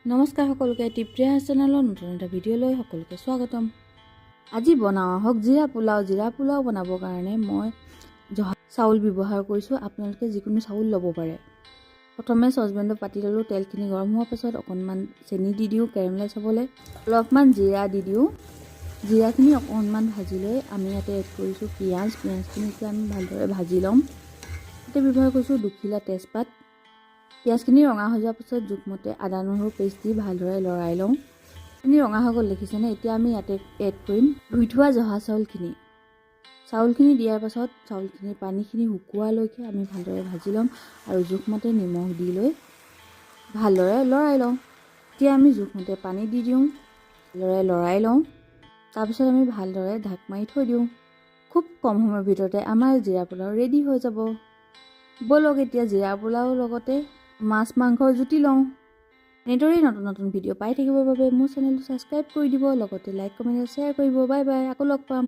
নমস্কাৰ সকলোকে টিপ্ৰিয়া চেনেলৰ নতুন এটা ভিডিঅ'লৈ সকলোকে স্বাগতম। আজি বনাওঁ হওক জিৰা পোলাও বনাবৰ কাৰণে মই জহা চাউল ব্যৱহাৰ কৰিছোঁ। আপোনালোকে যিকোনো চাউল ল'ব পাৰে। প্ৰথমে চচপেনটো পাতি ল'লোঁ। তেলখিনি গৰম হোৱাৰ পাছত অকণমান চেনি দি দিওঁ কেৰামেলাইজ হ'বলৈ। অলপমান জিৰা দি দিওঁ। জিৰাখিনি অকণমান ভাজি লৈ আমি ইয়াতে এড কৰিছোঁ পিঁয়াজখিনি এতিয়া আমি ভালদৰে ভাজি ল'ম। ইয়াতে ব্যৱহাৰ কৰিছোঁ 2 খিলা তেজপাত। পিঁয়াজখিনি ৰঙা হৈ যোৱাৰ পিছত জোখমতে আদা নহৰু পেষ্ট দি ভালদৰে লৰাই লওঁ। আপুনি ৰঙা হৈ গ'ল দেখিছেনে? এতিয়া আমি ইয়াতে এড কৰিম ধুই থোৱা জহা চাউলখিনি দিয়াৰ পাছত চাউলখিনি পানীখিনি শুকোৱালৈকে আমি ভালদৰে ভাজি ল'ম আৰু জোখমতে নিমখ দি লৈ ভালদৰে লৰাই লওঁ। এতিয়া আমি জোখমতে পানী দি দিওঁ, ভালদৰে লৰাই লওঁ। তাৰপিছত আমি ভালদৰে ঢাক মাৰি থৈ দিওঁ। খুব কম সময়ৰ ভিতৰতে আমাৰ জিৰা পোলাও ৰেডি হৈ যাব। ব'লক এতিয়া জিৰা পোলাওৰ লগতে মাছ মাংসৰ জুতি লওঁ। এনেদৰেই নতুন ভিডিঅ' পাই থাকিবৰ বাবে মোৰ চেনেলটো ছাবস্ক্ৰাইব কৰি দিব, লগতে লাইক কমেণ্ট শ্বেয়াৰ কৰিব। বাই বাই, আকৌ লগ পাম।